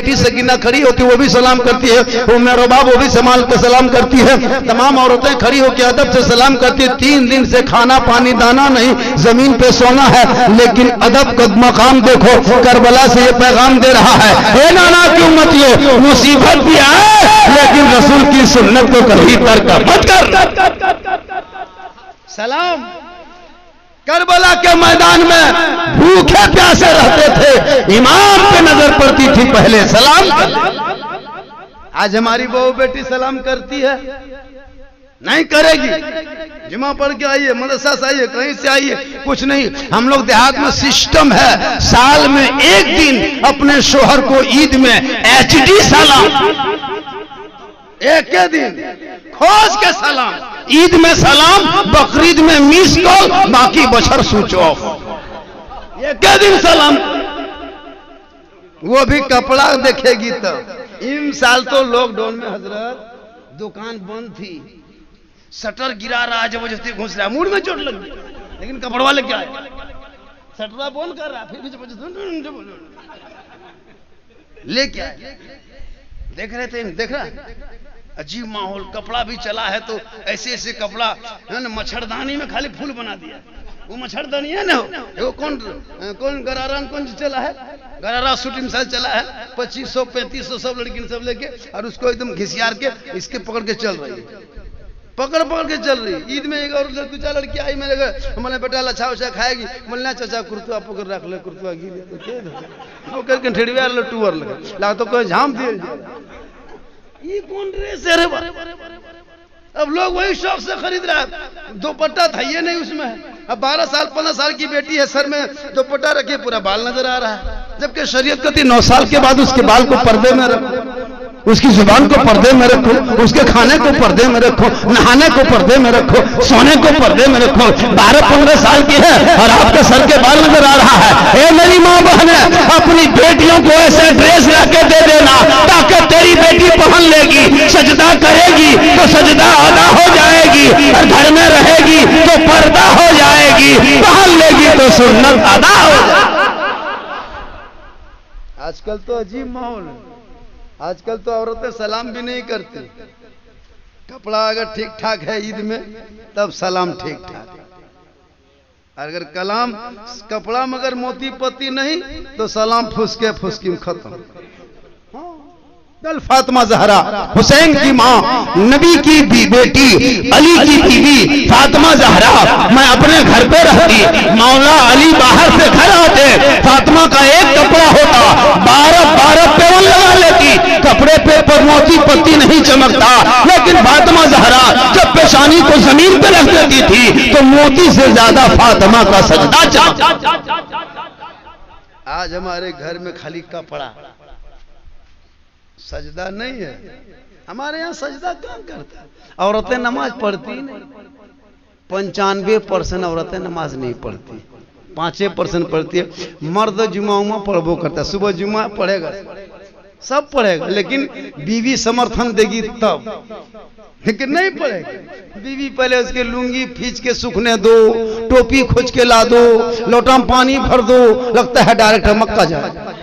बेटी सकीना खड़ी होती वो भी सलाम करती है, उम्मे रोबा वो भी संभाल के सलाम करती है, तमाम औरतें खड़ी होकर अदब से सलाम करती है। 3 दिन से खाना पानी दाना नहीं, जमीन पे सोना है, लेकिन अदब का मकाम देखो, करबला से ये पैगाम दे रहा है, हे नाना की उम्मतियों, मुसीबत भी आए लेकिन रसूल की सुन्नत को कभी तर्क मत कर। सलाम। करबला के मैदान में भूखे प्यासे रहते थे, इमाम पे नजर पड़ती थी पहले सलाम। आज हमारी बहू बेटी सलाम करती है? नहीं करेगी। जुमा पढ़ के आइए, मदरसा से आइए, कहीं से आइए, कुछ नहीं। हम लोग देहात में सिस्टम है, साल में 1 दिन अपने शोहर को ईद में HD सलाम, एक दिन खोज के सलाम, ईद में सलाम, बकरीद में मिस कॉल, बाकी बशर स्विच ऑफ, एक दिन सलाम। वो भी कपड़ा देखेगी तो। इन साल तो लॉकडाउन में हजरत दुकान बंद थी, शटर गिरा रहा है, जबरदस्ती घुस रहा है, मूड में चोट लगी, लेकिन कपड़ वाले क्या है, शटर बंद कर रहा है, फिर भी ले क्या है? देख रहे थे, देख रहा है अजीब माहौल। कपड़ा भी चला है तो ऐसे ऐसे कपड़ा है ना, मच्छरदानी में खाली फूल बना दिया। वो मच्छरदानी है ना, वो कौन गरारा कौन चला है, गरारा सूट मिसाल चला है, 2500 3500 सब लड़की सब लेके, और उसको एकदम घिसियार के इसके पकड़ के चल रही है, पकड़ के चल रही। ईद में एक और लड़की आई, मेरे घर, मैंने बेटा लच्छा उच्छा खाएगी, बोलना चाचा कुर्तुआ पकड़ रख ले, कुर्तुआ गिर करके ठेड़िया टूअर लगे ला तो कोई झाम दिए। ये कौन ड्रेस है रे? अब लोग वही शौक से खरीद रहा है। दुपट्टा था ये नहीं उसमें। अब 12 साल 15 साल की बेटी है, सर में दुपट्टा रखे, पूरा बाल नजर आ रहा है, जबकि शरीयत कहती 9 साल के बाद उसके बाल को पर्दे में रखो, उसकी जुबान को पर्दे में रखो, उसके खाने को पर्दे में रखो, नहाने को पर्दे में रखो, सोने को पर्दे में रखो। 12-15 साल की है और आपके सर के बाल नजर आ रहा है। ए मेरी माँ बहने, अपनी बेटियों को ऐसे ड्रेस लाके दे देना ताकि तेरी बेटी पहन लेगी, सजदा करेगी तो सजदा अदा हो जाएगी, और घर में रहेगी तो पर्दा हो जाएगी, पहन लेगी तो सुन्नत अदा हो जाएगी। आजकल तो अजीब माहौल है। आजकल तो औरतें सलाम भी नहीं करती। कपड़ा अगर ठीक ठाक है ईद में तब सलाम ठीक ठाक, अगर कलाम कपड़ा मगर मोती पत्ती नहीं तो सलाम फुसके फुसकी खत्म। कल फातिमा ज़हरा हुसैन की माँ, नबी की बेटी, अली की बीवी फातिमा ज़हरा, मैं अपने घर पे रहती, मौला अली बाहर से घर आते, फातिमा का एक कपड़ा होता, 12 पेवन लगा लेती, कपड़े पे पर मोती पत्ती नहीं चमकता, लेकिन फातिमा ज़हरा जब पेशानी को जमीन पे रख देती थी तो मोती से ज्यादा फातिमा का सजदा चमकता। आज हमारे घर में खाली कपड़ा, सजदा नहीं है। हमारे यहाँ सजदा कौन करता है? औरतें नमाज पढ़ती नहीं, 95% औरतें नमाज नहीं पढ़ती, 5% पढ़ती है। मर्द जुमा पढ़बो करता है, सुबह जुमा पढ़ेगा, सब पढ़ेगा, लेकिन बीवी समर्थन देगी तब, लेकिन नहीं पढ़ेगी। बीवी पहले उसके लुंगी खींच के सूखने दो, टोपी खोज के ला दो, लोटा में पानी भर दो, लगता है डायरेक्ट मक्का जाए।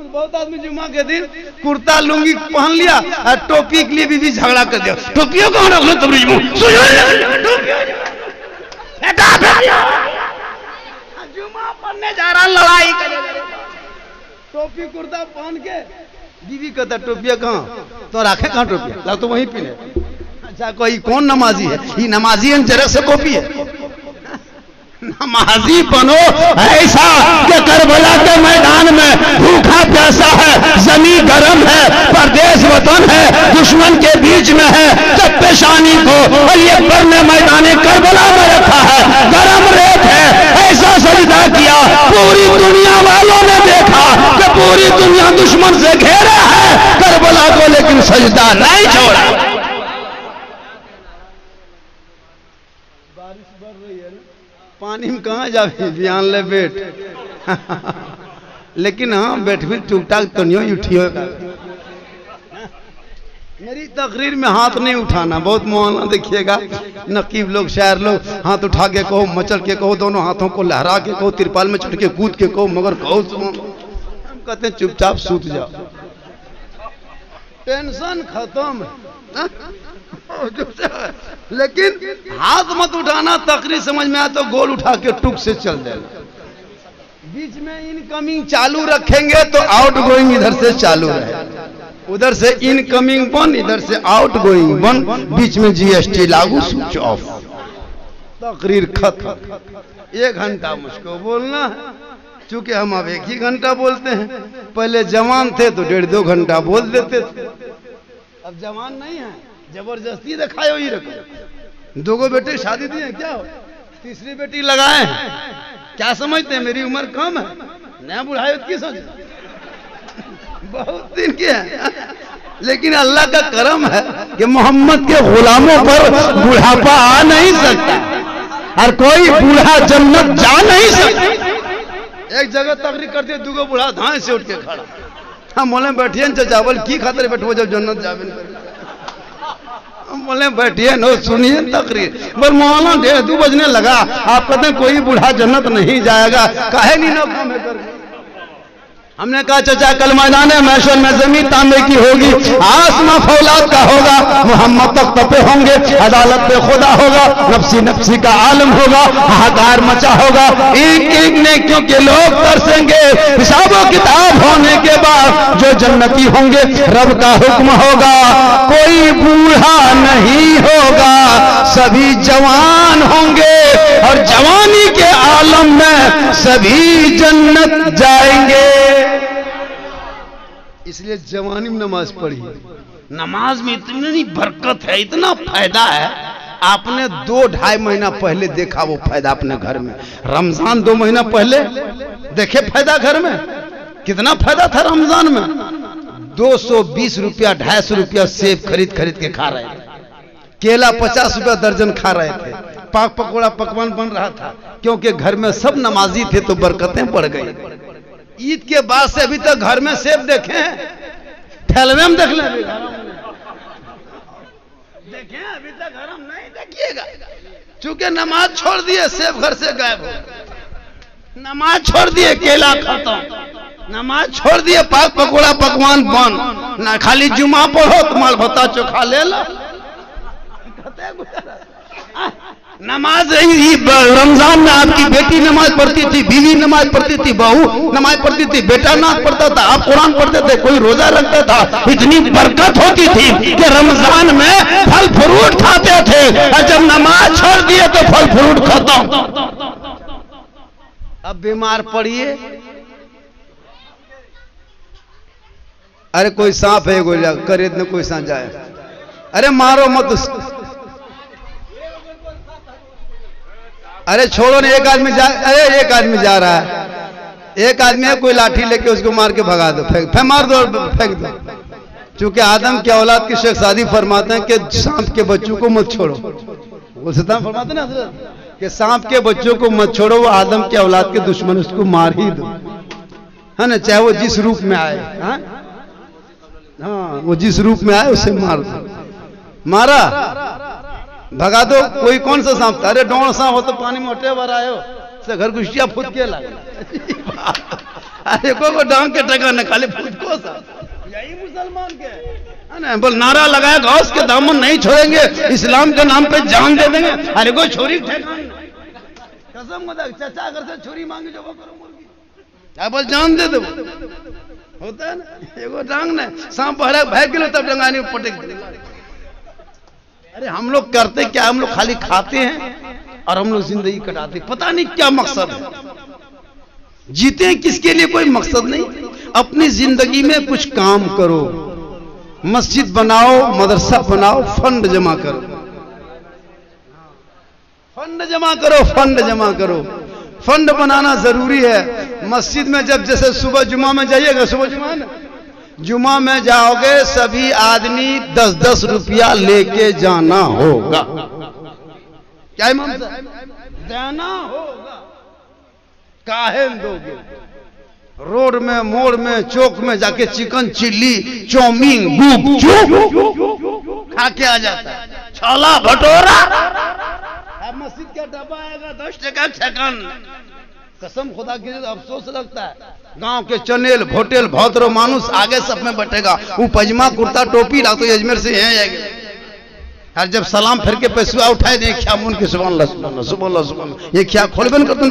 बहुत आदमी जुमा के दिन कुर्ता लुंगी पहन लिया और टोपी के लिए भी झगड़ा कर दिया, टोपियों कौन रख लो तुम जुमा पढ़ने जा रहा, लड़ाई करेगा, टोपी कुर्ता पहन के। बीवी कहता टोपिया कहाँ, तो रखे कहाँ टोपिया, ला तो वहीं पीने। अच्छा कोई कौन नमाजी है? ये नमाजी है जरा से कॉपी है। नमाजी बनो ऐसा कि करबला के मैदान में भूखा प्यासा है, जमीन गर्म है, परदेश वतन है, दुश्मन के बीच में है, जब पेशानी को अली अकबर ने मैदान करबला में रखा है, गर्म रेत है, ऐसा सजदा किया, पूरी दुनिया वालों ने देखा कि पूरी दुनिया दुश्मन से घेरा है करबला को, लेकिन सजदा नहीं छोड़ा। पानी में कहाँ जावे बयान ले बैठ लेकिन हाँ बैठ भी टूक टाक तो नहीं उठियो। मेरी तकरीर में हाथ नहीं उठाना, बहुत मुआना देखिएगा। नकीब लोग शायर लोग हाथ उठा के कहो, मचल के कहो, दोनों हाथों को लहरा के कहो, तिरपाल में चढ़ के कूद के कहो, मगर कहो कहते हैं चुपचाप सूत जाओ, टेंशन खत्म है। लेकिन हाथ मत उठाना, तकरीर समझ में आया तो गोल उठा के टुक से चल देना। बीच में इनकमिंग चालू रखेंगे तो आउट गोइंग इधर से चालू रहे, उधर से इनकमिंग बंद, इधर से आउट गोइंग बंद, बीच में जीएसटी लागू, स्विच ऑफ, तकरीर खत्म। 1 घंटा मुझको बोलना है, चूंकि हम अब 1 ही घंटा बोलते हैं। पहले जवान थे तो 1.5-2 घंटा बोल देते थे, अब जवान नहीं है, जबरदस्ती दिखाए ही रखो। 2 बेटे शादी दी है, क्या हो 3री बेटी लगाए हैं, क्या समझते हैं मेरी उम्र कम है, नया बुढ़ाई की सोच, बहुत दिन के हैं। लेकिन अल्लाह का करम है कि मोहम्मद के गुलामों पर बुढ़ापा आ नहीं सकता, और कोई बूढ़ा जन्नत जा नहीं सकता। एक जगह तकरीर करते 2 बूढ़ा धान से उठ के खड़ा, हम बोले बैठिए चाचा, बोल की खातिर बैठो जब जन्नत जावे, हम बोले बैठिए नो सुनिए तकरीर। बोल मौलाना 1:30 बजने लगा, आप कहते हैं कोई बूढ़ा जन्नत नहीं जाएगा, काहे नहीं नो काम है कर। हमने कहा चाचा कल मैदान महशर में जमीन तांबे की होगी, आसमां फौलाद का होगा, मोहम्मद तक तपे होंगे, अदालत पे खुदा होगा, नफ्सी नफ्सी का आलम होगा, हाहाकार मचा होगा, एक एक नेकियों के लोग तरसेंगे। हिसाब किताब होने के बाद जो जन्नती होंगे रब का हुक्म होगा, कोई बूढ़ा नहीं होगा, सभी जवान होंगे, और जवानी के आलम में सभी जन्नत जाएंगे। इसलिए जवानी में नमाज पढ़िए। नमाज में इतनी बरकत है, इतना फायदा है, आपने 2-2.5 महीना पहले देखा वो फायदा अपने घर में। रमजान 2 महीना पहले देखे फायदा घर में, कितना फायदा था रमजान में। 220 रुपया 250 रुपया सेब खरीद खरीद के खा रहे थे, केला 50 रुपया दर्जन खा रहे थे, पाक पकौड़ा पकवान बन रहा था, क्योंकि घर में सब नमाजी थे तो बरकतें बढ़ गई। ईद के बाद से अभी तक घर में सेब देखे हैं, ठेलवे में देख लें, देखें अभी तक घर में नहीं देखिएगा, चूंकि नमाज छोड़ दिए सेब घर से गायब हो, नमाज छोड़ दिए केला खत्म, नमाज छोड़ दिए पाक पकौड़ा पकवान बंद, ना खाली जुमा पढ़ो तो माल भत्ता चोखा ले लो। नमाज रही रमजान में आपकी बेटी नमाज पढ़ती थी, बीवी नमाज पढ़ती थी, बहू नमाज पढ़ती थी, बेटा नमाज पढ़ता था, आप कुरान पढ़ते थे, कोई रोजा रखता था, इतनी बरकत होती थी कि रमजान में फल फ्रूट खाते थे, और जब नमाज छोड़ दिए तो फल फ्रूट खत्म। अब बीमार पड़िए, अरे कोई सांप है गोलिया खरीदने, कोई सांप जाए, अरे मारो मत, अरे छोड़ो ना, एक आदमी जा, अरे एक आदमी जा रहा है, एक आदमी है, कोई लाठी लेके उसको मार के भगा दो, फेंक मार दो, फेंक दो। चूंकि आदम की औलाद के शेख सादी फरमाते हैं कि सांप के बच्चों को मत छोड़ो, वो सदा फरमाते ना कि सांप के बच्चों को मत छोड़ो, वो आदम के औलाद के दुश्मन, उसको मार ही दो, है ना, चाहे वो जिस रूप में आए। हाँ, वो जिस रूप में आए उसे मार दो, मारा भगा दो। कोई कौन सा सांप था, अरे डोंड सांप हो तो पानी में उठे बार आयो से घर घुसिया फूट के लगा, अरे को डांग के टका न खाली फूट को सा, यही मुसलमान के है ना, बोल नारा लगाया गौस के दामन नहीं छोड़ेंगे, इस्लाम के नाम पे जान दे देंगे। अरे कोई छोरी कसम खुदा, चाचा अगर से छोरी मांगी जो वो करूंगी, क्या बोल जान दे दो, होता है ना, एगो डांग ने सांप भरा भाग गेलो तब डंगानी पटक। अरे हम लोग करते क्या, हम लोग खाली खाते हैं और हम लोग जिंदगी कटाते, पता नहीं क्या मकसद है, जीते हैं किसके लिए, कोई मकसद नहीं। अपनी जिंदगी में कुछ काम करो, मस्जिद बनाओ, मदरसा बनाओ, फंड जमा करो, फंड जमा करो, फंड जमा करो। फंड बनाना जरूरी है। मस्जिद में जब जैसे सुबह जुमा में जाइएगा, सुबह जुमा में जाओगे, सभी आदमी 10-10 रुपया लेके जाना होगा, क्या इमाम साहब, देना होगा। काहे दोगे? रोड में, मोड़ में, चौक में जाके चिकन चिल्ली, चाउमीन, गुपचुप खा के आ जाता है, छोला भटूरा। अब मस्जिद का डब्बा आएगा 10 टका सेकंड, कसम खुदा की तो अफसोस लगता है। गांव के चनेल भोटेल भौतरो मानुस आगे सब में बैठेगा, वो पजमा कुर्ता टोपी ला तो अजमेर से है यार, जब सलाम फिर के पैसुआ उठाए दे क्या मुन के सुभान अल्लाह सुभान अल्लाह सुभान अल्लाह, ये क्या खोलबन कर तुम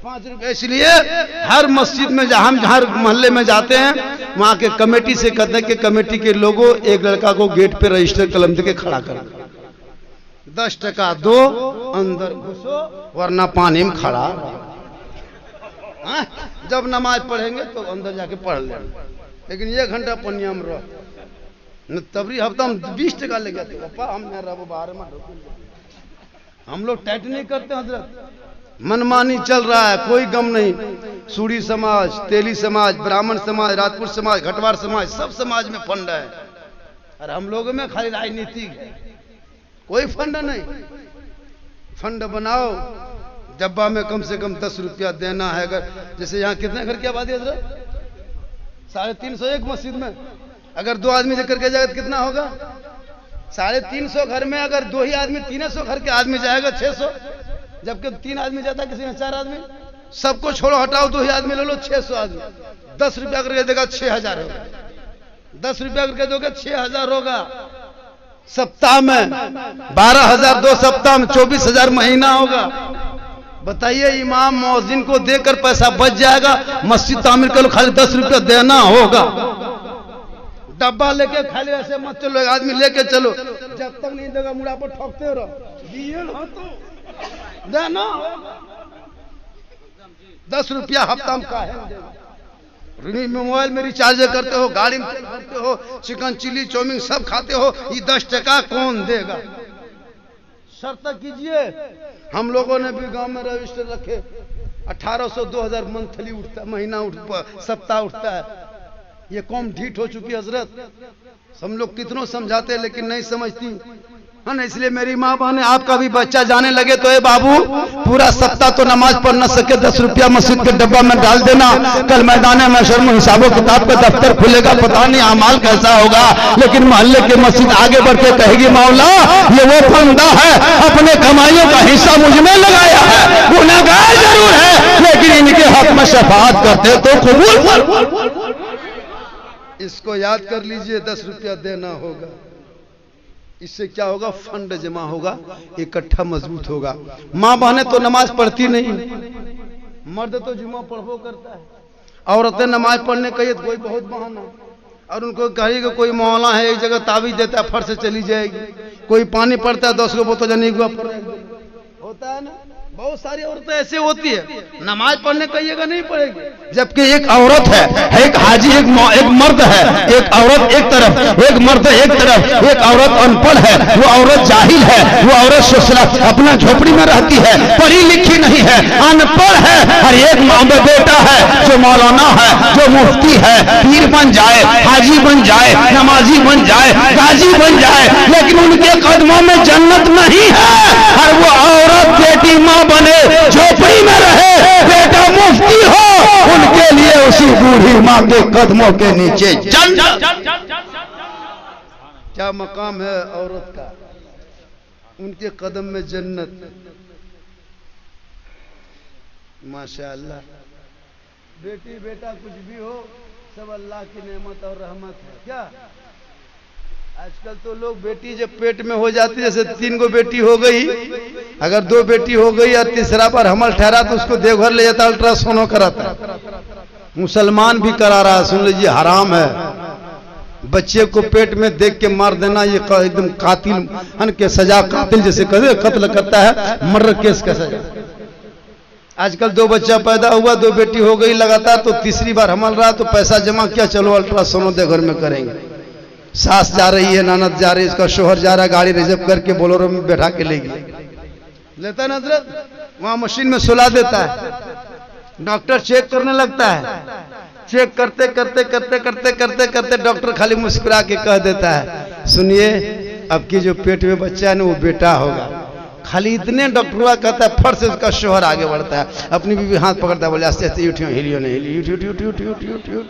5 रुपए। इसलिए हर मस्जिद में जहां मोहल्ले में जाते हैं वहां के कमेटी से कहते हैं कि कमेटी के लोगों एक लड़का को गेट पे रजिस्टर कलम दे के खड़ा कर, 10 टका दो अंदर घुसो वरना पानी में खड़ा। जब नमाज पढ़ेंगे तो अंदर जाके पढ़ लेंगे, लेकिन 1 घंटा पनिया में रह न तबरी हफ्ता में 20 टका ले गया तो पापा हम रहो बाहर में। हम लोग टाइट नहीं करते हजरत, मनमानी चल रहा है, कोई गम नहीं। सूरी समाज, तेली समाज, ब्राह्मण समाज, राजपूत समाज, घटवार समाज, सब समाज में फंड है, और हम लोगों में खाली राजनीति, कोई फंड नहीं। फंड बनाओ, डब्बा में कम से कम 10 रुपया देना है। अगर जैसे यहाँ कितने घर की आबादी है हजरत? 350 मस्जिद में अगर 2 आदमी लेकर के जाएगा तो कितना होगा? 350 घर में अगर 2 ही आदमी 300 घर के आदमी जाएगा 600, जबकि 3 आदमी जाता है, किसी में 4 आदमी। सबको छोड़ो हटाओ, 2 ही आदमी ले लो, 600 आदमी, 10 रुपया करके देगा 6000 होगा, 10 रुपया करके दोगे 6000 होगा। सप्ताह में 12000, 2 सप्ताह में 24000 महीना होगा। बताइए, इमाम मौजिन को देकर पैसा बच जाएगा, मस्जिद तामीर कर लो, खाली 10 रुपया देना होगा। डब्बा लेके खाली ऐसे मत चलो, एक आदमी लेके चलो, जब तक नहीं देगा मुड़ा पर ठोकते रहो, तो देना 10 रुपया हफ्ता में का है। मोबाइल में रिचार्ज करते हो, गाड़ी में तेल भरते हो, चिकन चिली चाउमीन सब खाते हो, ये 10 टका कौन देगा? शर्त कीजिए। हम लोगों ने भी गांव में रजिस्टर रखे, 1800 2000 मंथली उठता, महीना सप्ताह उठता है। ये कौम ढीठ हो चुकी है हजरत, हम लोग कितनों समझाते हैं लेकिन नहीं समझती है ना। इसलिए मेरी माँ बहने, आपका भी बच्चा जाने लगे तो ए बाबू, पूरा सप्ताह तो नमाज पढ़ न सके, 10 रुपया मस्जिद के डब्बा में डाल देना। कल मैदान में शर्म हिसाबों किताब का दफ्तर खुलेगा, पता नहीं अमाल कैसा होगा, लेकिन मोहल्ले के मस्जिद आगे बढ़ के कहेगी मौला ये वो बंदा है, अपने कमाइयों का हिस्सा मुझ में लगाया है, गुनहगार जरूर है लेकिन इनके हक में शफाअत करते तो कबूल। इसको याद कर लीजिए, 10 रुपया देना होगा। इससे क्या होगा? फंड जमा होगा, इकट्ठा मजबूत होगा। माँ बहनें तो नमाज पढ़ती नहीं, मर्द तो जुमा पढ़बो करता है, औरतें नमाज पढ़ने कहिए तो कोई बहुत बहाना, और उनको कहेगा कोई मौला है एक जगह ताबीज देता है, फट से चली जाएगी। कोई पानी पड़ता है 10 को बोतल जनी होता है ना। बहुत सारी औरतें ऐसे होती है, नमाज पढ़ने कहिएगा नहीं पढ़ेगी, जबकि एक औरत है, एक हाजी, एक मर्द है, एक औरत एक तरफ, एक मर्द एक तरफ, एक औरत अनपढ़ है, वो औरत जाहिल है, वो औरत सोचला अपना झोपड़ी में रहती है, पढ़ी लिखी नहीं है, अनपढ़ है, और एक बेटा है जो मौलाना है, जो मुफ्ती है, पीर बन जाए, हाजी बन जाए, नमाजी बन जाए, गाजी बन जाए, लेकिन उनके कदमों में जन्नत नहीं है। और वो औरत बेटी माँ बने, झोपड़ी में रहे, बेटा मुफ्ती हो, उनके लिए उसी बूढ़ी माँ के कदमों के नीचे जन्नत। क्या मकाम है औरत का, उनके कदम में जन्नत। माशाअल्लाह, बेटी बेटा कुछ भी हो, सब अल्लाह की नेमत और रहमत है। क्या आजकल तो लोग, बेटी जब पेट में हो जाती है, जैसे 3 गो बेटी हो गई, अगर 2 बेटी हो गई और तीसरा बार हमल ठहरा तो उसको देवघर ले जाता, अल्ट्रासाउंड कराता। मुसलमान भी करा रहा है, सुन लीजिए, हराम है। बच्चे को पेट में देख के मार देना, ये एकदम कातिल के सजा, कातिल जैसे कत्ल करता है, मर्डर केस का सजा। आजकल 2 बच्चा पैदा हुआ, 2 बेटी हो गई लगातार, तो तीसरी बार हमल रहा तो पैसा जमा किया, चलो अल्ट्रासाउंड देवघर में करेंगे। सास जा रही है, ननद जा रही है, इसका शोहर जा रहा है, गाड़ी रिजर्व करके बोलेरो में बैठा के लेगी, लेता है नजरत, वहां मशीन में सुला देता है, डॉक्टर चेक करने लगता है, चेक करते करते करते करते करते करते डॉक्टर खाली मुस्कुरा के कह देता है, सुनिए अब की जो पेट में बच्चा है ना वो बेटा होगा। खाली इतने डॉक्टर कहता है, फट से उसका शोहर आगे बढ़ता है, अपनी बीवी हाथ पकड़ता है, बोले आस्ते आस्ते उठियो, हिलियो नहीं, हिलियो।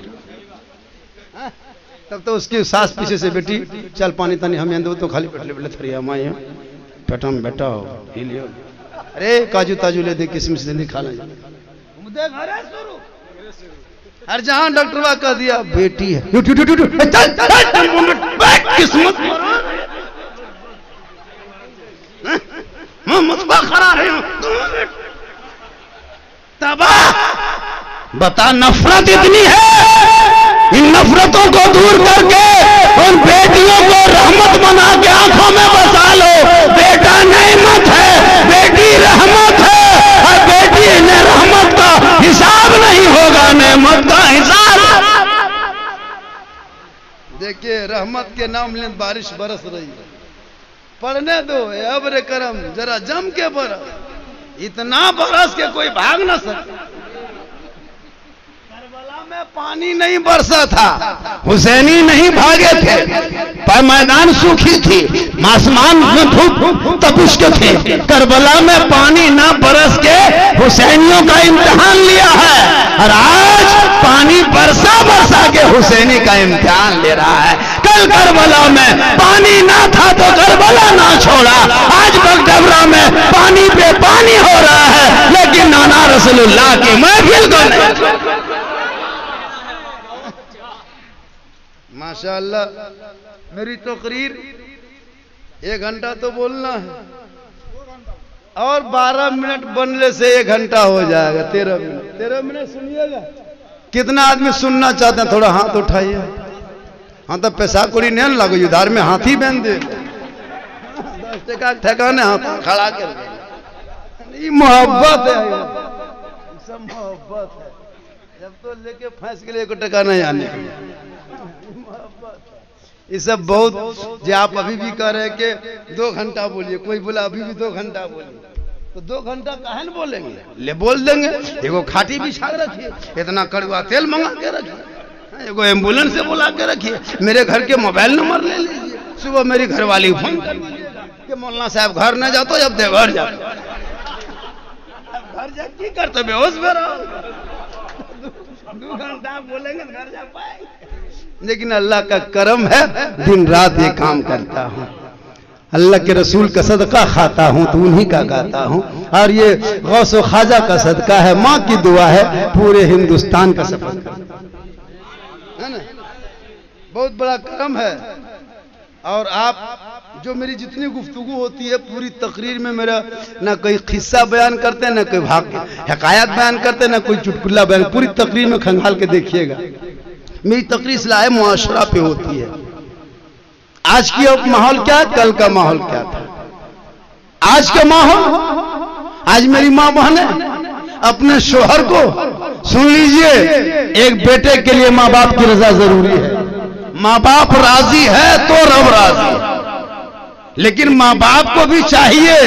तब तो उसकी सास पीछे से, बेटी चल पानी तानी हम दो, तो खाली पेट ले थरिया माई पेटम बेटा हो, हिलियो। अरे काजू ताजू ले दे, किसमिस ले दे, खाना हर जहां डॉक्टर कह दिया बेटी है, किस्मत मुझको खड़ा रहे हो तबाह। बता नफरत इतनी है, इन नफरतों को दूर करके उन बेटियों को रहमत बना के आंखों में बसा लो। बेटा नेमत है, बेटी रहमत है, और बेटी ने रहमत का हिसाब नहीं होगा, नेमत का हिसाब। देखिए रहमत के नाम ले बारिश बरस रही है, पढ़ने दो अब्र करम जरा जम के बरस, इतना बरस के कोई भाग ना सके। करबला में पानी नहीं बरसा था, हुसैनी नहीं भागे थे, पर मैदान सूखी थी, आसमान में धूप तपिश के थे। करबला में पानी ना बरस के हुसैनियों का इम्तिहान लिया है, और आज पानी बरसा बरसा के हुसैनी का इम्तिहान ले रहा है। कल करबला में पानी ना था तो करबला ना छोड़ा, आज बगडबरा में पानी पे पानी हो रहा है, लेकिन नाना रसूलुल्लाह की महफिल को नहीं। माशाअल्लाह मेरी तकरीर 1 घंटा तो बोलना है, और 12 मिनट बनने से 1 घंटा हो जाएगा। 13 मिनट सुनिएगा। कितना आदमी सुनना चाहते हैं, थोड़ा हाथ उठाइए। हाँ तो पैसा कुड़ी नहीं लगो, उधार में हाथी बन दे, 10 टका ठेकाने हाथ खड़ा कर। ये मोहब्बत है, सब मोहब्बत है। जब तो लेके फंस के लिए 1 टका नहीं आने, ये सब बहुत। जो आप अभी भी कह रहे कि 2 घंटा बोलिए, कोई बोला अभी भी 2 घंटा बोलिए, तो 2 घंटा काहे न बोलेंगे, ले बोल देंगे। एगो खाटी बिछा रखिए, इतना कड़वा तेल मंगा के रखिए, एगो एम्बुलेंस से बुला के रखिए, मेरे घर के मोबाइल नंबर ले लीजिए, सुबह मेरी घरवाली फोन कर दीजिएगा कि मौलाना साहब घर न जातो, जब दे घर जाओ। घर जा की करते, बेहोश में रहो। 2 घंटा बोलेंगे तो घर जा पाएंगे। लेकिन अल्लाह का करम है, दिन रात ये काम करता हूँ, अल्लाह के रसूल का सदका खाता हूँ तो उन्हीं का गाता हूँ, और ये गौस व ख्वाजा का सदका है, माँ की दुआ है, पूरे हिंदुस्तान का सफर है ना। बहुत बड़ा करम है। और आप जो मेरी जितनी गुफ्तगू होती है, पूरी तकरीर में मेरा ना कोई किस्सा बयान करते हैं, ना कोई हकायत बयान करते हैं, ना कोई चुटकुला बयान, पूरी तकरीर में खंगाल के देखिएगा। मेरी तकरीर इस्लाह मुआशरा पे होती है। आज की अब माहौल क्या है, कल का माहौल क्या था। आज का माहौल, आज मेरी माँ बहन अपने शोहर को सुन लीजिए, एक बेटे के लिए माँ बाप की रजा जरूरी है। माँ बाप राजी है तो रब राजी है, लेकिन माँ बाप को भी चाहिए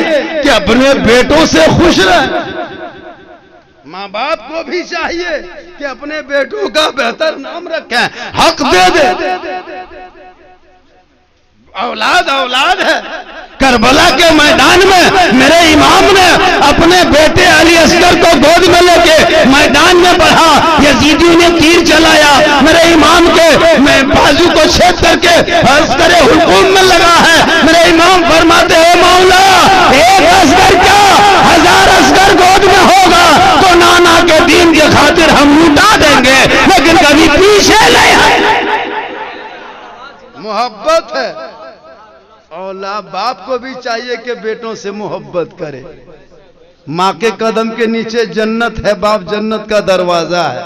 कि अपने बेटों से खुश रहे। माँ बाप को भी चाहिए कि अपने बेटों का बेहतर नाम रखें, हक दे दे। औलाद औलाद है। करबला के मैदान में मेरे इमाम ने अपने बेटे अली असगर को गोद में लेके मैदान में बढ़ा, यजीदियों ने तीर चलाया, मेरे इमाम के मैं बाजू को छेद करके अस्करे हुकुम में लगा है। मेरे इमाम फरमाते हैं, मौला एक असगर क्या 1000 असगर गोद में होगा तो नाना के दीन के खातिर हम लुटा देंगे, लेकिन कभी पीछे नहीं है। मोहब्बत है। औलाद बाप को भी चाहिए कि बेटों से मोहब्बत करे। माँ के कदम के नीचे जन्नत है, बाप जन्नत का दरवाजा है।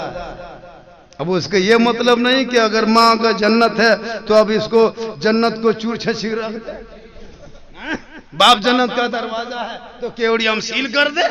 अब उसका ये मतलब नहीं कि अगर माँ का जन्नत है तो अब इसको जन्नत को चूर छछीर रख दे। बाप जन्नत का दरवाजा है तो केवड़ी हम सील कर दे।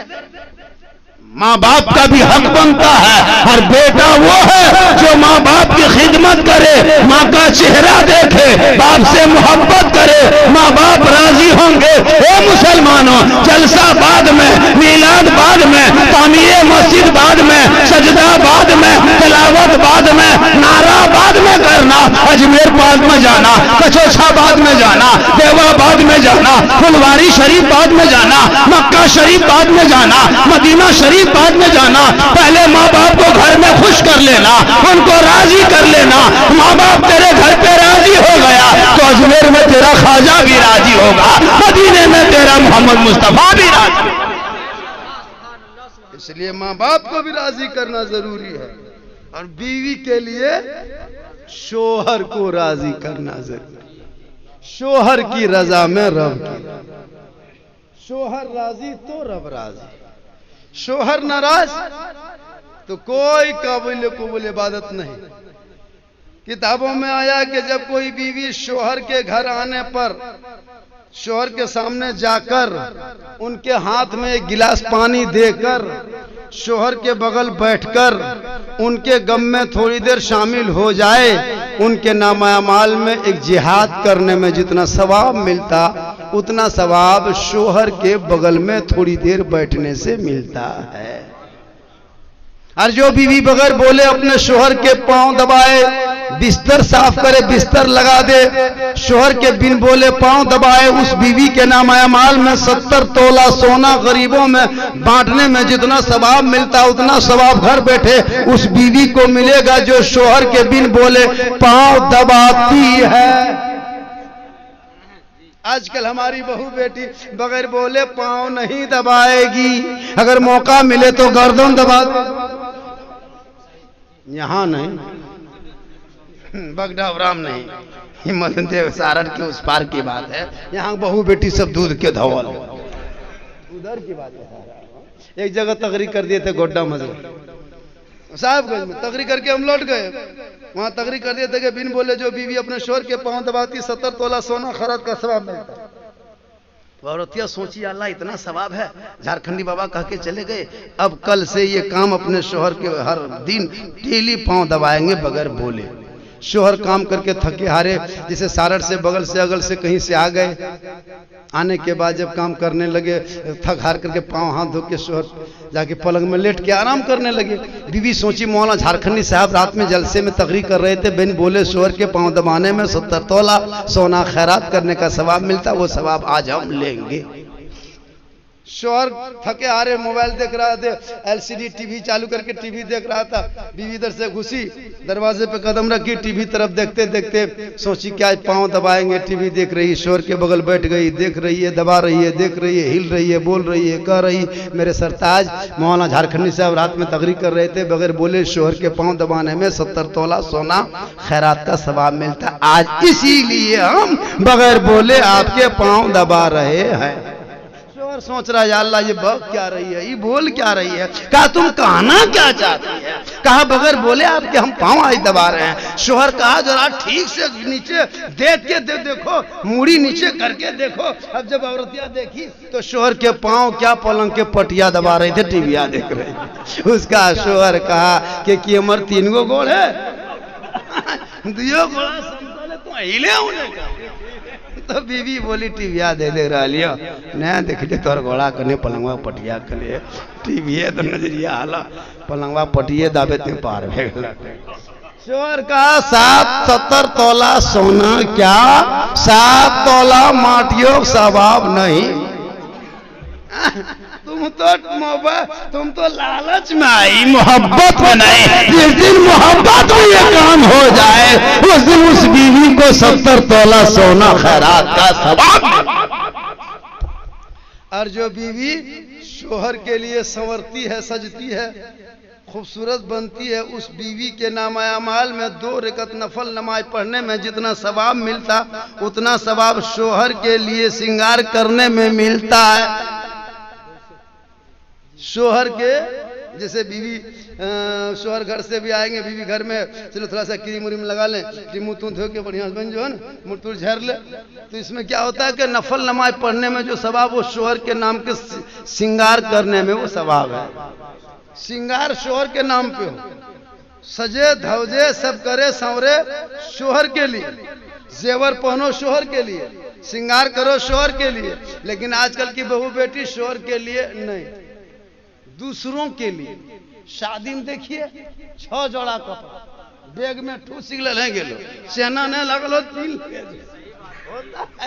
माँ बाप का भी हक बनता है, और बेटा वो है जो माँ बाप की खिदमत करे, माँ का चेहरा देखे, बाप से मोहब्बत करे, माँ बाप राजी होंगे। ए मुसलमानों, जलसा बाद में, मिलाद बाद में, तामीर मस्जिद बाद में, सजदा बाद में, तिलावत बाद में, नारा बाद में करना, अजमेर बाद में जाना, कचौछा बाद में जाना, देवा बाद में जाना, फुलवारी शरीफ बाद में जाना, मक्का शरीफ बाद में जाना, मदीना शरीफ बाद में जाना। पहले माँ बाप को घर में खुश कर लेना, उनको राजी कर लेना। माँ बाप तेरे घर पे राजी हो गया तो अजमेर में तेरा ख्वाजा भी राजी होगा, मदीने में तेरा मोहम्मद मुस्तफा भी राजी। इसलिए माँ बाप को भी राजी करना जरूरी है और बीवी के लिए शोहर को राजी करना जरूरी। शोहर की रजा में रब की, शोहर राजी तो रब राजी, शोहर नाराज तो कोई काबिल कबूल इबादत नहीं। किताबों में आया कि जब कोई बीवी शोहर के घर आने पर शोहर के सामने जाकर उनके हाथ में एक गिलास पानी देकर शोहर के बगल बैठकर उनके गम में थोड़ी देर शामिल हो जाए, उनके नामामाल में एक जिहाद करने में जितना सवाब मिलता उतना सवाब शोहर के बगल में थोड़ी देर बैठने से मिलता है। और जो बीवी बगैर बोले अपने शोहर के पांव दबाए, बिस्तर साफ करे, बिस्तर लगा दे, शोहर के बिन बोले पांव दबाए, उस बीवी के नामामाल में 70 तोला सोना गरीबों में बांटने में जितना सवाब मिलता उतना सवाब घर बैठे उस बीवी को मिलेगा जो शोहर के बिन बोले पांव दबाती है। आजकल हमारी बहू बेटी बगैर बोले पांव नहीं दबाएगी, अगर मौका मिले तो गर्दन दबा दे। यहां नहीं, बगडावराम नहीं, हिम्मत देव सारण के उस पार की बात है। यहाँ बहू बेटी सब दूध के धवल, उधर की बात है। एक जगह तकरीर कर दिए थे गोड्डा मस्जिद साहबगंज में, तकरीर करके हम लौट गए। वहां तकरीर कर दिए थे कि बिन बोले जो बीवी अपने शोहर के पांव दबाती 70 तोला सोना खराद का सवाब मिलता। औरतिया सोची अल्लाह इतना सवाब है, झारखंडी बाबा कह के चले गए, अब कल से ये काम अपने शोहर के हर दिन डेली पांव दबाएंगे बगैर बोले। शोहर काम करके थके हारे जैसे सारड़ से बगल से अगल से कहीं से आ गए, आने के बाद जब काम करने लगे थक हार करके पांव हाथ धो के शोहर जाके पलंग में लेट के आराम करने लगे। बीवी सोची मौलाना झारखंडी साहब रात में जलसे में तकरीर कर रहे थे, बिन बोले शोहर के पांव दबाने में 70 तोला सोना खैरात करने का सवाब मिलता, वो सवाब आज हम लेंगे। शोहर थके हारे मोबाइल देख रहा था, एलसीडी टीवी चालू करके टीवी देख रहा था। बीवी इधर से घुसी, दरवाजे पे कदम रखी, टीवी तरफ देखते देखते सोची क्या पांव दबाएंगे, टीवी देख रही, शोहर के बगल बैठ गई, देख रही है, दबा रही है, देख रही है, हिल रही है, बोल रही है, कह रही मेरे सरताज मौलाना झारखंडी साहब रात में तकरीर कर रहे थे, बगैर बोले शोहर के पांव दबाने में 70 तोला सोना खैरात का सवाब मिलता, आज इसीलिए हम बगैर बोले आपके पांव दबा रहे हैं। सोच रहा है अल्लाह ये बक क्या रही है, ये बोल क्या रही है, कहा तुम कहना क्या चाहती है, कहा बगैर बोले आपके हम पांव आज दबा रहे हैं। शोहर कहा जरा ठीक से नीचे देख के देखो, मुड़ी नीचे करके देखो। अब जब औरतिया देखी तो शोहर के पांव क्या पलंग के पटिया दबा रहे थे, टीविया देख रहे थे। उसका शोहर कहा कि हमर 3 गो गोड़ है, 2 गोड़ा समतल तो हिले होने का। तो बीवी बोली टीविया दे रहा लियो, नया देख ले तोर घोड़ा कने पलंगवा पटिया कने, टीविया तो नजरिया हाला पलंगवा पटिए दाबे ते पार भे गेला। शोहर का 70 तोला सोना क्या 7 तोला माटियों सवाब नहीं। तुम तो लालच में आई, मोहब्बत में नहीं। जिस दिन मोहब्बत में ये काम हो जाए उस दिन उस बीवी को 70 तोला सोना खैरात का सवाब। और जो बीवी शोहर के लिए संवरती है, सजती है, खूबसूरत बनती है, उस बीवी के नामामाल में 2 रकत नफल नमाज पढ़ने में जितना सवाब मिलता उतना सवाब शोहर के लिए श्रृंगार करने में मिलता है। शोहर के जैसे बीवी शोहर घर से भी आएंगे, बीवी घर में चलो थोड़ा सा क्रीम उरीम लगा लें, मुँह तूँ धो के बढ़िया बन जो है ना, मुँह तूँ झर ले, तो इसमें क्या होता है कि नफल नमाज पढ़ने में जो सवाब वो शोहर के नाम के श्रृंगार करने में वो सवाब है। श्रृंगार शोहर के नाम पे हो, सजे धवजे सब करे संवरे शोहर के लिए, जेवर पहनो शोहर के लिए, श्रृंगार करो शोहर के लिए। लेकिन आजकल की बहू बेटी शोहर के लिए नहीं, दूसरों के लिए। शादी में देखिए 6 जोड़ा कपड़ा, बैग में ठूस ले गेलो, सेना ने लगलो 3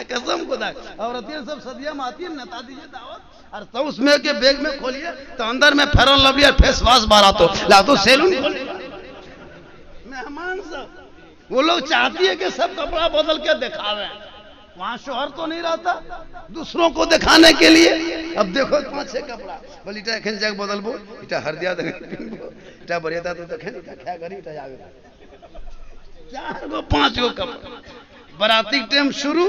कसम खुदा। औरतें सब सदिया में आती है, नेता दीजिए दावत, और तो उसमें के बैग में खोलिए तो अंदर में फेरन लवली फेस वॉश बारा तो ला तो सैलून खोलिए। मेहमान सब वो लोग चाहती है कि सब कपड़ा बदल के दिखावे, वहां शोहर तो नहीं रहता, दूसरों को दिखाने के लिए। अब देखो 5-6 कपड़ा बोल इटा एखन जाके बदलबो, इटा हरदिया पिनबो, इटा बढ़िया तो देखें इटा क्या करी, इटा जावे 4 गो 5 गो कपड़ा। बराती टाइम शुरू,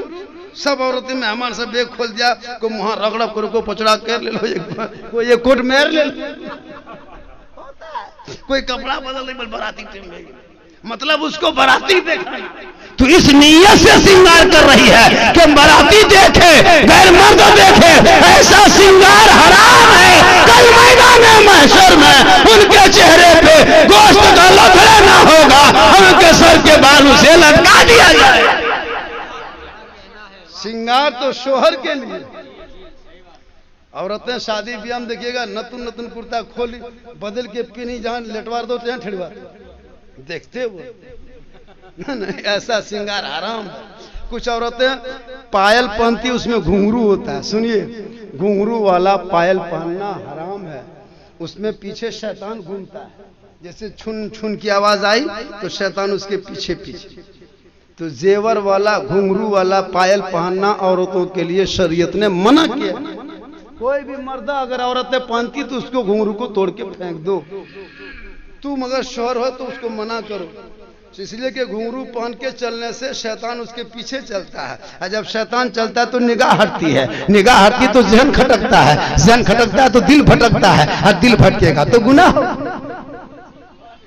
सब औरतें मेहमान सब बेग खोल दिया, को मुहा रगड़ा को पचड़ा कर ले लो, कोई एक कोट मेर ले लो, कोई कपड़ा बदल नहीं, बल बराती टाइम में मतलब उसको बराती देखना। तो इस नीयत से श्रृंगार कर रही है कि बराती देखे गैर मर्द देखे, ऐसा श्रृंगार हराम है। कल मैदान महशर में उनके चेहरे पे गोश्त का लथड़ा ना होगा, उनके सर के बाल उसे लटका दिया जाए। श्रृंगार तो शोहर के लिए। औरतें शादी ब्याह में देखिएगा नतुन नतुन कुर्ता खोली बदल के पीनी, जहां लेटवार दो तो ठेड़वा देखते हो नहीं, ऐसा श्रृंगार हराम है। कुछ औरतें पायल पहनती, उसमें घुंघरू होता है। सुनिए, घुंघरू वाला पायल पहनना हराम है, उसमें पीछे शैतान घूमता है। जैसे छुन छुन की आवाज आई तो शैतान उसके पीछे पीछे। तो जेवर वाला घुंघरू वाला पायल पहनना औरतों के लिए शरीयत ने मना किया। कोई भी मर्दा अगर औरतें पहनती तो उसको घुंघरू को तोड़ के फेंक दो। तुम अगर शोहर हो तो उसको मना करो, इसलिए कि घुंघरू पहन के चलने से शैतान उसके पीछे चलता है, और जब शैतान चलता है तो निगाह हटती है, निगाह हटती तो जहन खटकता है, जहन खटकता है तो दिल भटकता है, और दिल भटकेगा तो गुनाह हो।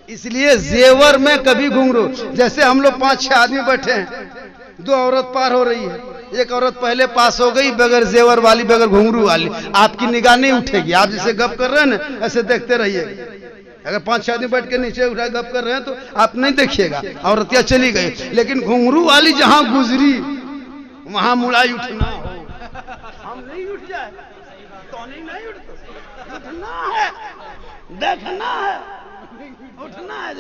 इसलिए जेवर में कभी घुंघरू, जैसे हम लोग 5-6 आदमी बैठे हैं, 2 औरत पार हो रही है, एक औरत पहले पास हो गई बगैर जेवर वाली, बगैर घुंघरू वाली, आपकी निगाह नहीं उठेगी। आप जैसे गप कर रहे हैं ना, ऐसे देखते रहिए। अगर 5-6 आदमी बैठ के नीचे उठा गप कर रहे हैं तो आप नहीं देखिएगा, औरतियां चली गई। लेकिन घुंघरू वाली जहां गुजरी वहां मुड़ाई उठना हो, हम नहीं उठ जाए तो नहीं उठता, उठना है, देखना है, उठना है।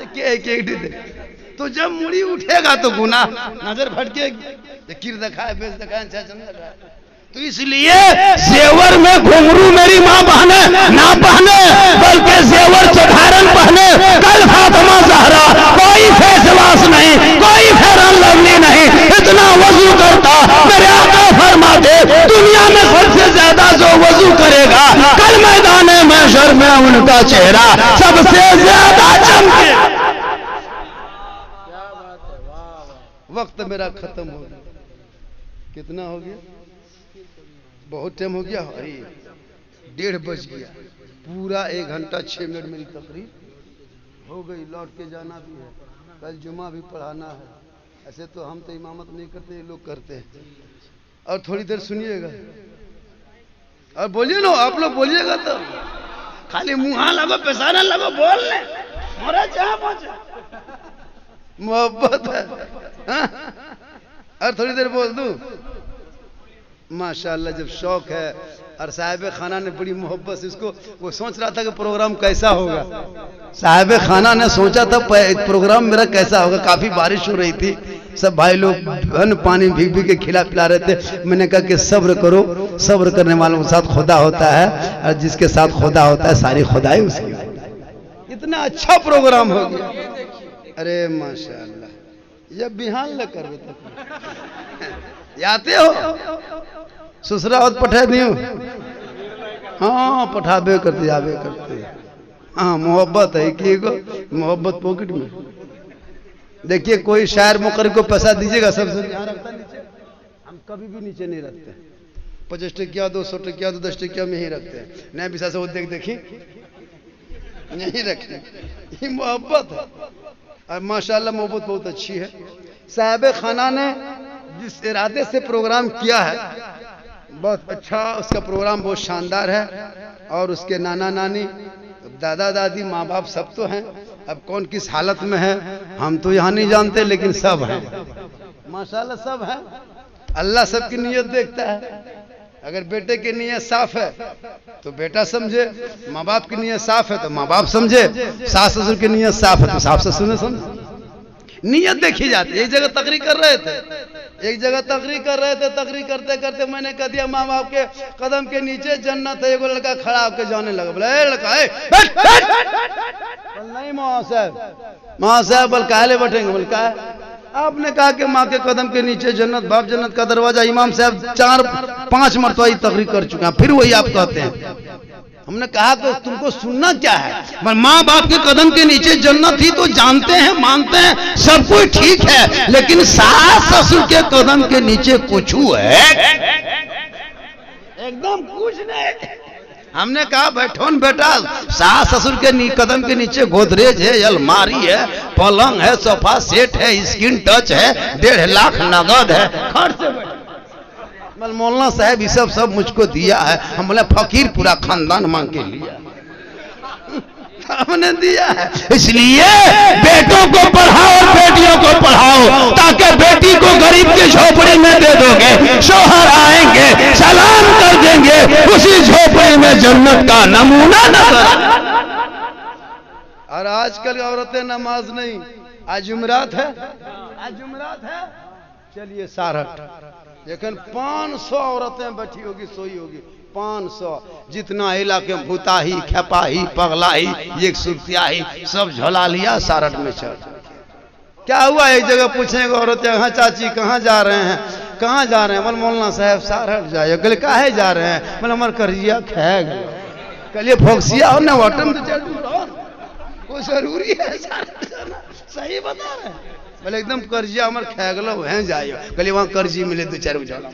तो जब मुड़ी उठेगा तो गुनाह, नजर भटकेगी, किर दिखाए बेच दिखाए चंद दिखाए। तो इसलिए जेवर में घुंघरू मेरी माँ बहने ना पहने, बल्कि जेवर साधारण पहने। कल फातिमा ज़हरा कोई फेस वॉश नहीं, कोई फेरन लवली नहीं, इतना वजू करता। मेरे आका फरमाते दुनिया में सबसे ज्यादा जो वजू करेगा कल मैदान महशर में उनका चेहरा सबसे ज्यादा चमके। वक्त मेरा खत्म हो गया, कितना हो गया, बहुत टाइम हो गया। अरे 1:30 बज गया, पूरा 1 घंटा 6 मिनट मेरी तकरीर हो गई। लौट के जाना भी है, कल जुमा भी पढ़ाना है। ऐसे तो हम तो इमामत नहीं करते, ये लोग करते हैं। और थोड़ी देर सुनिएगा और बोलिए ना, आप लोग बोलिएगा तो खाली मुँह लगो पेशाना लगो बोलने, मोरा जहाँ पहुंचे मोहब्बत है। हाँ? और थोड़ी देर बोल दूं माशाल्लाह, जब शौक है। और साहिब खाना ने बड़ी मोहब्बत से इसको, वो सोच रहा था कि प्रोग्राम कैसा होगा। साहिब खाना ने सोचा था प्रोग्राम मेरा कैसा होगा। काफी बारिश हो रही थी, सब भाई लोग पानी भीग भीग के खिला पिला रहे थे। मैंने कहा कि सब्र करो, सब्र करने वालों के साथ खुदा होता है, और जिसके साथ खुदा होता है सारी खुदाई उसकी। इतना अच्छा प्रोग्राम हो गया। अरे माशाल्लाह, ये बिहान ल कर आते हो ससुरा होत पठा दियो। हाँ पठाबे करते जाबे करते। हाँ मोहब्बत है कि मोहब्बत पॉकेट में। देखिए कोई शायर मुकर्री को पैसा दीजिएगा, सबसे यहाँ रखता नीचे, हम कभी भी नीचे नहीं रखते। 50 टकिया 200 टकिया 10 टकिया में ही रखते हैं। नया विशा से वो देखी नहीं रखते, ये मोहब्बत है। और माशाल्लाह मोहब्बत बहुत अच्छी है। साहिब खाना ने जिस इरादे से प्रोग्राम किया है बहुत अच्छा, उसका प्रोग्राम बहुत शानदार है। और उसके नाना नानी दादा दादी माँ बाप सब तो हैं। अब कौन किस हालत में है हम तो यहाँ नहीं जानते, लेकिन सब हैं माशाल्लाह, सब हैं। अल्लाह सबकी नीयत देखता है। अगर बेटे की नीयत साफ है तो बेटा समझे, माँ बाप की नीयत साफ है तो माँ बाप समझे, सास ससुर की नीयत साफ है तो सास ससुर ने समझे। नीयत देखी जाती है। एक जगह तकरीर कर रहे थे, तकरीर करते करते मैंने कह दिया माँ बाप के कदम के नीचे जन्नत है। एगो लड़का खड़ा होकर जाने लगा, बोले लड़का है नहीं माँ साहब बल काले बैठेंगे, बोल का आपने कहा कि माँ के कदम के नीचे जन्नत, बाप जन्नत का दरवाजा। इमाम साहब 4-5 मरतबा तकरीर कर चुके हैं, फिर वही आप कहते हैं। हमने कहा कि तुमको सुनना क्या है, माँ बाप के कदम के नीचे जन्नत ही तो जानते हैं, मानते हैं, सब कुछ ठीक है, लेकिन सास ससुर के कदम के नीचे कुछ है, एकदम कुछ नहीं। हमने कहा बैठो न बेटा, सास ससुर के कदम के नीचे गोदरेज है, अलमारी है, पलंग है, सोफा सेट है, स्क्रीन टच है, 1.5 लाख नगद है, खर्च से बैठो। मौलाना साहब ये सब मुझको दिया है। हम बोले फकीर पूरा खानदान मांग के लिया, हमने दिया है। इसलिए बेटों को पढ़ाओ और बेटियों को पढ़ाओ, ताकि बेटी को गरीब की झोपड़ी में दे दोगे, शोहर आएंगे सलाम कर देंगे, उसी झोपड़ी में जन्नत का नमूना नजर। और आजकल औरतें नमाज नहीं, आज जुमरात है, आज जुमरात है, चलिए सारठ, लेकिन 500 औरतें बैठी होगी, सोई होगी, 500। जितना इलाके में भूताही, खेपाही, पगलाही, एक सुरतियाही, सब झोला लिया सारठ में चढ़। क्या हुआ? एक जगह पूछेंगे औरतें, हाँ चाची कहाँ जा रहे हैं, कहाँ जा रहे हैं? बोल मौलाना साहब सारठ जाए। कल काहे जा रहे हैं? बोले हमारे कर्जिया खै गए। कलिए फोक्सिया और न वाटम तो चढ़, कोई जरूरी है सारठ जाना? सही बता रहे हैं। बोले एकदम कर्जिया हमारे खै गलो, वहीं जाइयो। कलिए वहां कर्जी मिले 2-4 उजाला।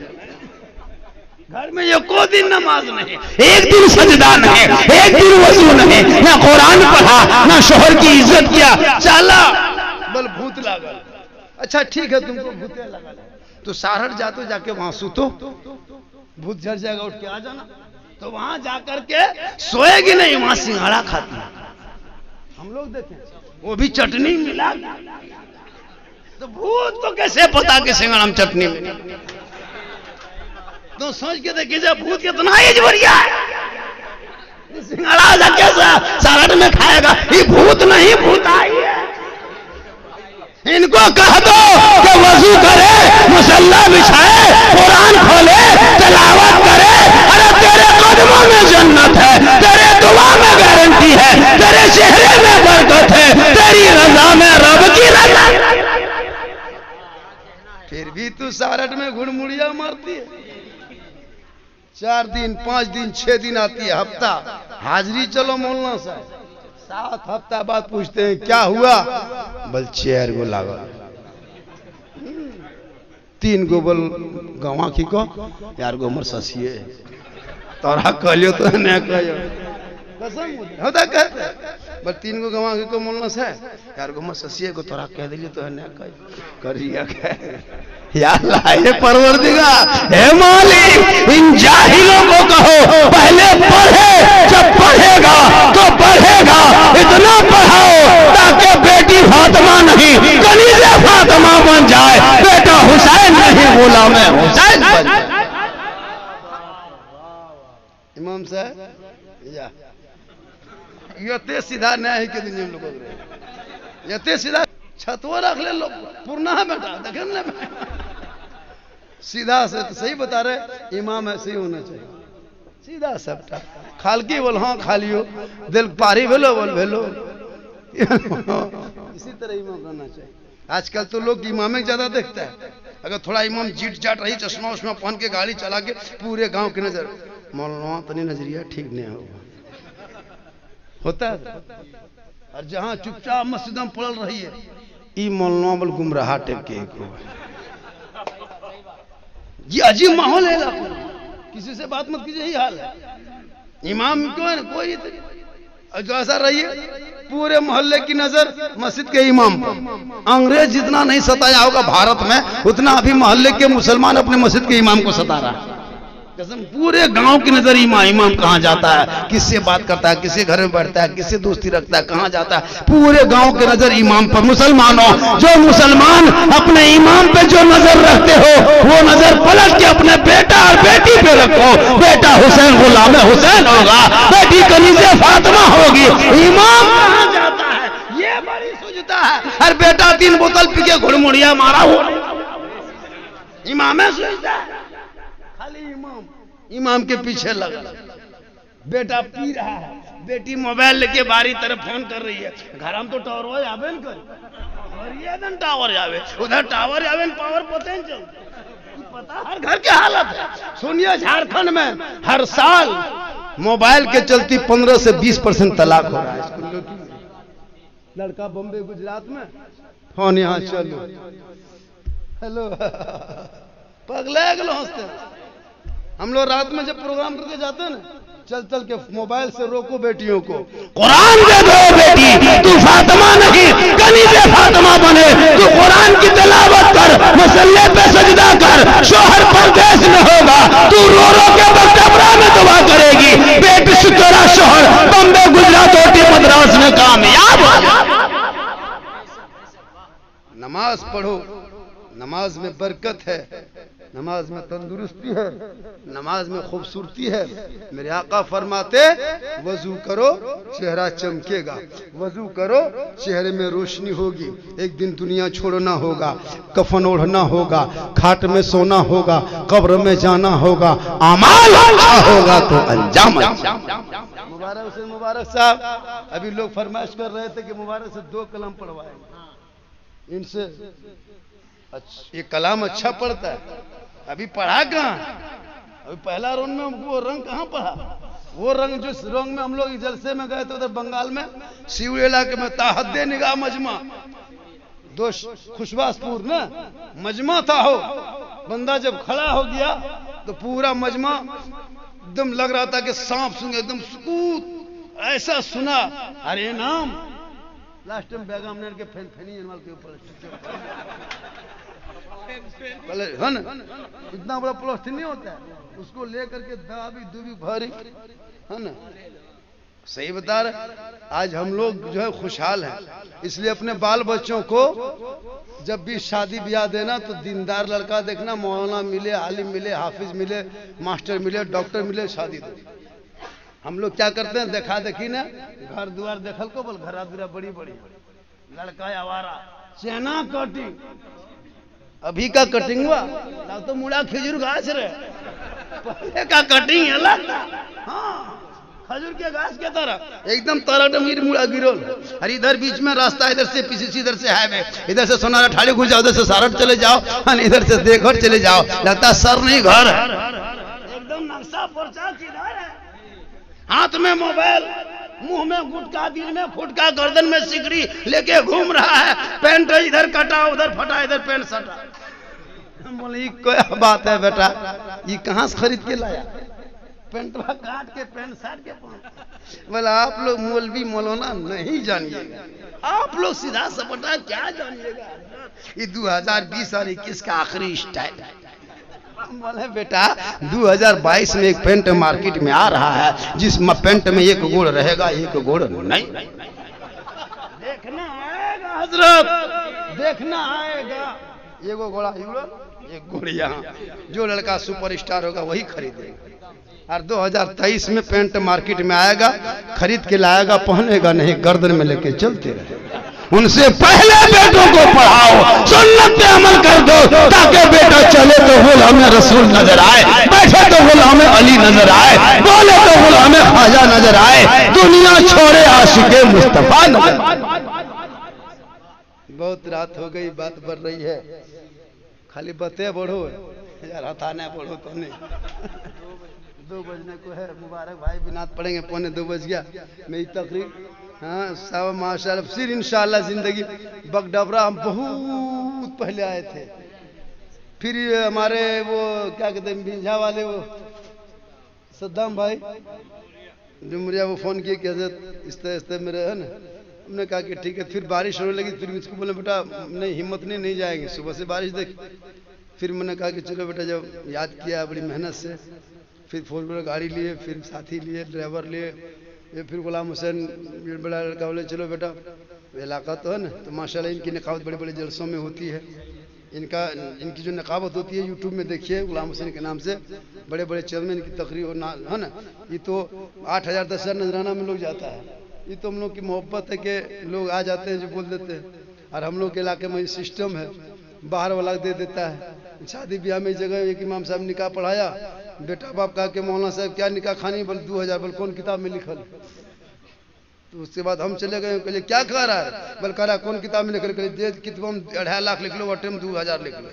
घर में ये को दिन नमाज नहीं, एक दिन सजदा नहीं, एक दिन वजू नहीं, ना कुरान पढ़ा, ना शोहर की इज्जत किया, चला बल भूत लागल। अच्छा ठीक है, तुमको भूते लगल तो सारठ जातो, जाके वहां सुतो, भूत झड़ जाएगा, उठ के आ जाना। तो वहां जाकर के सोएगी नहीं, वहां सिंघाड़ा खाती है। हम लोग देखें, वो भी चटनी मिला, तो भूत तो कैसे पता कि सिंघाड़ा में चटनी मिली? तो सोच के देखिए, जब भूत कितना ही बढ़िया है, सिंघाड़ा जाके सारठ में खाएगा। ये भूत नहीं, भूत आई है। इनको कह दो कि वजू करे, मुसल्ला बिछाए, कुरान खोले, तिलावत करे। अरे तेरे कदमों में जन्नत है, तेरे दुआ में गारंटी है, तेरे चेहरे में बरकत है, तेरी रजा में रब की रजा। फिर भी तू सारठ में घुड़मुड़िया मारती है। 4 दिन, 5 दिन, 6 दिन आती है, हफ्ता हाजिरी। चलो मौलाना साहब, 7 हफ्ता बाद पूछते हैं क्या हुआ? बल 4 गो लागल, 3 गो बल गवा की को, 4 गो मर ससिए। तोरा कहलियो तो नहीं कहियो, कसम होता कहते बल 3 गो गवा की को मौलाना साहब, 4 गो मर ससिए को तोरा कह दिलियो तो नहीं कहियो, करिया कह या लाए परवरदिगार। हे मालिक, इन जाहिलों को कहो पहले पढ़े, जब पढ़ेगा तो बढ़ेगा, इतना पढ़ाओ ताकि बेटी फातिमा नहीं कनीज़े फातिमा बन जाए, बेटा हुसैन नहीं गुलाम हुसैन बन जाए। इमाम साहब ये सीधा नहीं है कि दुनिया में लोग ये सीधा छतवा रख ले लोग पूर्णा है बेटा, देखे ना सीधा से तो सही बता रहे, इमाम ऐसे ही होना चाहिए, सीधा सबटा। खालकी बोल हाँ खालियो, दिल पारी भेलो बोल भेलो, इसी तरह इमाम करना चाहिए। आजकल तो लोग इमाम ज्यादा देखता है। अगर थोड़ा इमाम जीट जाट रही, चश्मा उश्मा पहन के गाड़ी चला के, पूरे गांव की नजर, मौलाना तनी नजरिया ठीक नहीं होता है। और जहां चुपचाप मस्जिद में पड़ल रही है, ई मौलाना बल गुमराह टेप के एक ये अजीब माहौल है, किसी से बात मत कीजिए, यही हाल है। इमाम क्यों है कोई जो ऐसा रही है, पूरे मोहल्ले की नजर मस्जिद के इमाम पर। अंग्रेज जितना नहीं सताया होगा भारत में, उतना अभी मोहल्ले के मुसलमान अपने मस्जिद के इमाम को सता रहा है। कसम, पूरे गांव की नजर इमाम कहां जाता है, किससे बात करता है, किसके घर में बैठता है, किससे दोस्ती रखता है, कहां जाता है, पूरे गांव की नजर इमाम पर। मुसलमानों, जो मुसलमान अपने इमाम पे जो नजर रखते हो, वो नजर पलट के अपने बेटा और बेटी पे रखो। बेटा हुसैन गुलाम हुसैन होगा, बेटी कनीज़े फातिमा होगी। इमाम कहां जाता है ये बड़ी सोचता है। और बेटा 3 बोतल पी के घुड़मुड़िया मारा हो, इमाम सोचता है खाली इमाम के पीछे लगा। बेटा पी रहा है, बेटी मोबाइल लेके बारी तरफ फोन कर रही है, घर हम तो टॉवर आबे न कर टावर जावे उधर टावर जावे पावर पता नहीं चलता। पता हर घर के हालत है। सुनिए झारखंड में हर साल मोबाइल के चलती 15 से 20% तलाक हो रहा है। लड़का बॉम्बे गुजरात में फोन यहाँ चलो हेलो पगले गलो हंसते। हम लोग रात में जब प्रोग्राम करके जाते हैं ना चल चल के मोबाइल से रोको बेटियों को। कुरान दे दो बेटी, तू फातिमा नहीं कनीज़े फातिमा बने। तू कुरान की तिलावत कर, मसल्ले पे सजदा कर, शोहर परदेश में होगा, तू रो रो के बकतबरा में दुआ करेगी। बेटी से तेरा शोहर बम्बे गुजरात ओटी मद्रास में कामयाब हो। नमाज पढ़ो, नमाज में बरकत है, नमाज में तंदुरुस्ती है, नमाज में खूबसूरती है। मेरे आका फरमाते वजू करो चेहरा चमकेगा, वजू करो चेहरे में रोशनी होगी। एक दिन दुनिया छोड़ना होगा, कफन ओढ़ना होगा, खाट में सोना होगा, कब्र में जाना होगा। अमाल अच्छा होगा तो अंजाम। मुबारक हुसैन मुबारक साहब अभी लोग फरमाइश कर रहे थे कि मुबारक से 2 कलम पढ़वाए इनसे। अच्छा ये कलाम अच्छा पढ़ता है, अभी पढ़ा कहाँ? अभी पहला रंग में वो रंग कहाँ पढ़ा? वो रंग जिस रंग में हम लोग जलसे में गए थे उधर बंगाल में शिव इलाके में ताहद्दे निगाह मजमा दो खुशबासपुर ना मजमा था। हो बंदा जब खड़ा हो गया तो पूरा मजमा एकदम लग रहा था कि सांप सुन एकदम सुकूत ऐसा सुना। अरे नाम लास्ट में बेगम ने के फैनी जनवाल के ऊपर है ना इतना बड़ा प्लास्टिक नहीं होता है उसको लेकर के दाबी दुबी भरी है ना। सही बता रहे आज हम लोग जो है खुशहाल हैं। इसलिए अपने बाल बच्चों को जब भी शादी ब्याह देना तो दीनदार लड़का देखना, मौलाना मिले, आलिम मिले, हाफिज मिले, मास्टर मिले, डॉक्टर मिले, शादी दो। हम लोग क्या करते हैं देखा देखी ना घर द्वार देखल को बोल घरा दुरा बड़ी बड़ी लड़का आवारा चेना कटिंग अभी का कटिंग हुआ तो मुड़ा खजूर घास रहे पहले का कटिंग है लगता। हाँ खजूर के घास के तरह एकदम तरह डमीर मुड़ा गिरोल। अरे इधर बीच में रास्ता इधर से पीसीसी इधर से हाईवे इधर से सोनारा ठाड़ी घुस जाओ, उधर से सारठ चले जाओ, इधर से देखो चले जाओ, लगता सर नहीं घर है। एकदम नक्शा पर्चा किधर है, हाथ में मोबाइल, मुंह में गुटखा, दिल में फुटका, गर्दन में सिकड़ी लेके घूम रहा है। पैंट इधर कटा उधर फटा, इधर पैंट सटा। हम बोले ये क्या बात है बेटा, ये कहाँ से खरीद के लाया? पैंट काट के पैंट साट के पहन। बोला आप लोग मौलवी मौलाना नहीं जानिएगा, आप लोग सीधा सपटा क्या जानिएगा। ये 2020 और 21 का आखिरी स्टाइल है। बोले बेटा 2022 में एक पेंट मार्केट में आ रहा है जिस पेंट में एक गोड़ रहेगा एक गोड़ नहीं। देखना आएगा हजरत, देखना आएगा। एगो घोड़ा एक गोड़ यहाँ, जो लड़का सुपरस्टार होगा वही खरीदेगा। और 2023 में पेंट मार्केट में आएगा, खरीद के लाएगा, पहनेगा नहीं, गर्दन में लेके चलते रहेगा। उनसे पहले बेटों को पढ़ाओ, सुन्नत पे अमल कर दो ताकि बेटा चले तो गुलाम रसूल नजर आए, बैठे तो गुलाम अली नजर आए, बोले तो गुलाम ख्वाजा नजर आए, दुनिया छोड़े आशिके मुस्तफा नजर। बहुत रात हो गई, बात बढ़ रही है, खाली बते बढ़ो यार, हताने बढ़ो तो नहीं। 2 बजने को है, मुबारक भाई बिनात पढ़ेंगे, 1:45 बज गया। मेरी तकरीर हाँ सब माशाल्लाह। फिर इंशाल्लाह जिंदगी बगडबरा हम बहुत पहले आए थे, फिर हमारे वो क्या कहते हैं बिंझा वाले वो सद्दाम भाई जुमरिया वो फोन किए कि हजरत इस तरह मेरे है ना। हमने कहा कि ठीक है। फिर बारिश होने लगी, फिर मुझको बोले बेटा नहीं हिम्मत नहीं जाएंगे, सुबह से बारिश देख। फिर मैंने कहा कि चलो बेटा, जब याद किया बड़ी मेहनत से, फिर 4 व्हीलर गाड़ी लिए, फिर साथी लिए, ड्राइवर लिए, ये फिर गुलाम हुसैन बड़ा लड़का बोले चलो बेटा इलाका तो है ना। तो माशाल्लाह इनकी नकावत बड़े बड़े जलसों में होती है। इनकी जो नकावत होती है यूट्यूब में देखिए, गुलाम हुसैन के नाम से बड़े बड़े चैनल में इनकी तकरीर है ना। ये तो 8,000 10,000 नजराना में लोग जाता है। ये तो हम लोग की मोहब्बत है कि लोग आ जाते हैं जो बोल देते हैं। और हम लोग के इलाके में ये सिस्टम है, बाहर वाला दे देता है। शादी ब्याह में जगह एक इमाम साहब निकाह पढ़ाया, बेटा बाप कहा कि मौलाना साहब क्या निकाह खानी, बोल 2000, बोल कौन किताब में लिखल। तो तो उसके बाद हम चले गए, कहले क्या कह रहा है? बोल कह रहा कौन किताब में लिख रहे? दे किताब में 2.5 लाख लिख लो, वटे में 2000 लिख लो।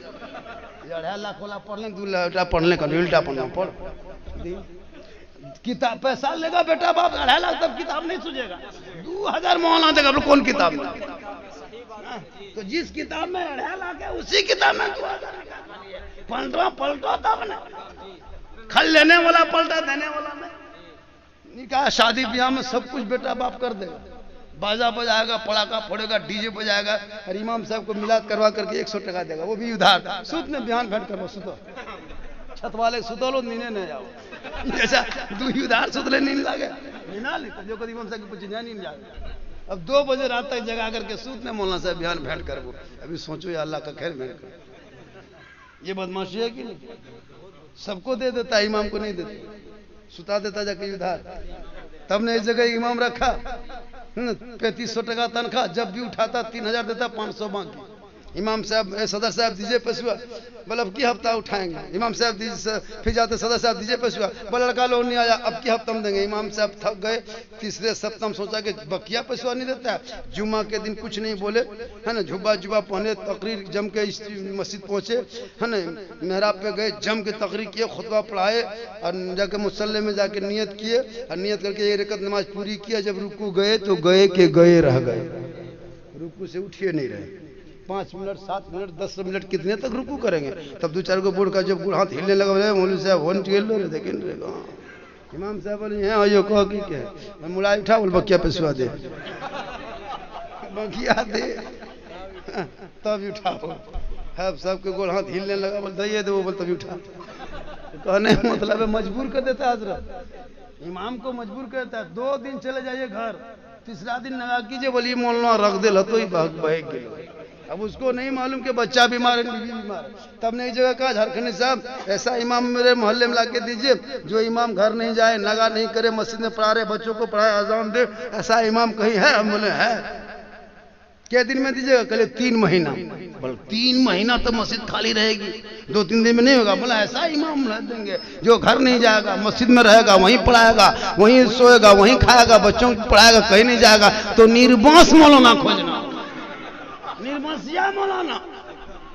2.5 लाख वाला पढ़ने 2 लाख पढ़ने का उल्टा पढ़ना पढ़ किताब पैसा लेगा बेटा बाप 2.5 लाख तब किताब नहीं सूझेगा। 2000 मौलाना देगा कौन किताब में? तो जिस किताब में 2.5 लाख है उसी किताब में 2000 पलटो तब ना खल लेने वाला पलटा देने वाला नहीं। निकाह शादी ब्याह में सब कुछ बेटा बाप कर देगा। बाजा बजाएगा, पड़ाका फोड़ेगा, डीजे बजाएगा और इमाम साहब को मिलाद करवा करके 100 टका देगा, वो भी उधार। सूत ने बिहान भेंट करो, सुतो छत वाले सुतो लो, नीने नहीं जाओ जैसा दू उधार सुतले नींद लागे नीना ली जो कभी इमाम साहब की कुछ नींद जाए। अब 2 बजे रात तक जगा करके सूत ने मौलाना साहब बिहान भेंट करबो। अभी सोचो या अल्लाह का खैर भेंट कर, ये बदमाशी है कि नहीं? सबको दे देता है, इमाम को नहीं देता, सुता देता जाके उधार। तब ने इस जगह इमाम रखा 3500 टका तनख्वाह, जब भी उठाता 3000 देता, 500 बाकी। इमाम साहब सदर साहब दीजिए पैसा, बोले अब की हफ्ता उठाएंगे। इमाम साहब दीजिए, फिर जाते सदर साहब दीजिए पैसा, बोले लड़का लोग नहीं आया, अब की हफ्ता में देंगे। इमाम साहब थक गए, तीसरे सप्ताह सोचा कि बकिया पैसा नहीं देता है। जुम्मा के दिन कुछ नहीं बोले, है ना, जुब्बा जुब्बा पहने, तकरीर जम के मस्जिद पहुंचे, है ना, मेहराब पे गए, जम के तकरीर किए, खुतबा पढ़ाए और जाके मुसल्ले में जाके नियत किए और नियत करके 1 रकत नमाज पूरी किया। जब रुकू गए तो गए के गए रह गए, रुकू से उठिए नहीं रहे। 5 मिनट 7 मिनट 10 मिनट कितने तक रुकू करेंगे? तब 2-4 को बूढ़ का जब हाथ हिलने लगा, मौलवी साहब वन टेल लो देखें इमाम साहब बोले हैं आइयो कह की क्या मैं मुलाई उठा, बोल बकिया पैसा दे, बकिया दे तब उठाओ। है सबके गोल हाथ हिलने लगा, बोल दे दो, बोल तभी उठा। कहने मतलब है मजबूर कर देता है हजरत, इमाम को मजबूर कर देता है। 2 दिन चले जाइए घर, तीसरा दिन नगा कीजिए, बोलिए मौलाना रख दे तो ही भाग बहेग गए। अब उसको नहीं मालूम कि बच्चा बीमार है, बीवी बीमार है। तब ने एक जगह कहा झारखंडी साहब ऐसा इमाम मेरे मोहल्ले में लाके दीजिए जो इमाम घर नहीं जाए, नगा नहीं करे, मस्जिद में पढ़ा रहे, बच्चों को पढ़ाए, अजान दे, ऐसा इमाम कहीं है? हम बोले है। क्या दिन में दीजिएगा? कहले 3 महीना। बोले 3 महीना तो मस्जिद खाली रहेगी, 2-3 दिन में नहीं होगा। बोला ऐसा इमाम देंगे जो घर नहीं जाएगा, मस्जिद में रहेगा, वहीं पढ़ाएगा, वहीं सोएगा, वहीं खाएगा, बच्चों को पढ़ाएगा, कहीं नहीं जाएगा। तो निर्बांस मौलाना खोजना, निर्बंसिया मौलाना,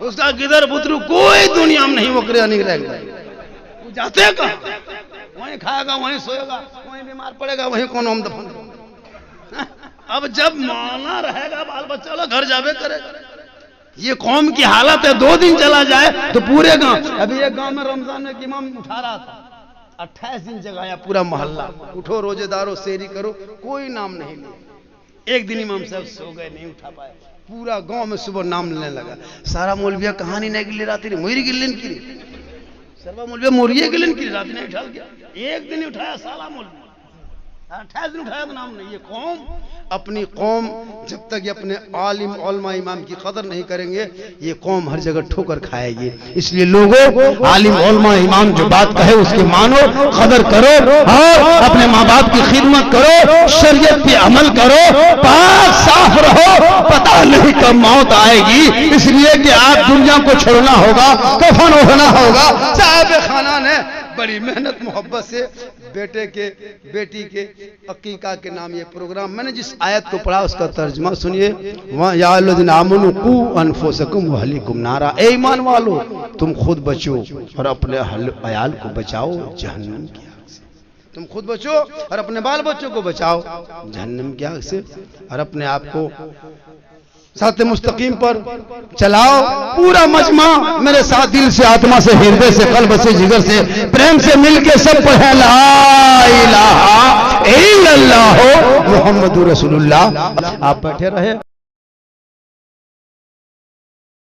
उसका गिदर बुतरू कोई दुनिया में नहीं, वो नहीं रहेगा। वो जाते हैं कहाँ? वहीं खाएगा, वहीं सोएगा, वहीं बीमार पड़ेगा, वहीं कौन हम दफन। अब जब मौलाना रहेगा, बाल बच्चा वाला घर जावे करेगा। ये कौम की हालत है। 2 दिन चला जाए तो पूरे गांव, अभी एक गांव में रमजान में इमाम उठा रहा था, 28 दिन जगाया पूरा मोहल्ला, उठो रोजेदारो सेरी करो, कोई नाम नहीं लिया। एक दिन इमाम साहब सो गए, नहीं उठा पाए, पूरा गांव में सुबह नाम लेने लगा। सारा मौलविया कहानी नहीं गिले रात मोरी गिलन की, सर्वा मौलविया मोरिये गिलन की, रात नहीं उठा गया। एक दिन उठाया साला मौलवी, 28 दिन उठाया तो नाम नहीं। ये कौम, अपनी कौम जब तक ये अपने आलिम उलमा इमाम की कदर नहीं करेंगे, ये कौम हर जगह ठोकर खाएगी। इसलिए लोगों, आलिम उलमा इमाम जो बात कहे उसकी मानो, कदर करो और अपने माँ बाप की खिदमत करो, शरीयत पे अमल करो, पाक साफ रहो, पता नहीं कब मौत आएगी। इसलिए कि आप दुनिया को छोड़ना होगा, कफन ओढ़ना होगा। साहब खाना ने बड़ी मेहनत मोहब्बत से बेटे के बेटी के अकीका के नाम ये प्रोग्राम, मैंने जिस आयत को पढ़ा उसका तर्जमा सुनिए। या अल्लज़ीना आमनू कू अनफुसकुम व अहलीकुम नारा, ए ईमान वालो तुम खुद बचो और अपने अयाल को बचाओ जहन्नम की आग से। तुम खुद बचो और अपने बाल बच्चों को बचाओ जहन्नम की आग से, और अपने आप को साथ मुस्तकीम पर चलाओ। पूरा मजमा मेरे साथ दिल से, आत्मा से, हृदय से, कल्ब से, जिगर से, प्रेम से मिलके सब पढ़े ला इलाहा इल्लल्लाह मुहम्मदुर रसूलुल्लाह। आप बैठे रहे।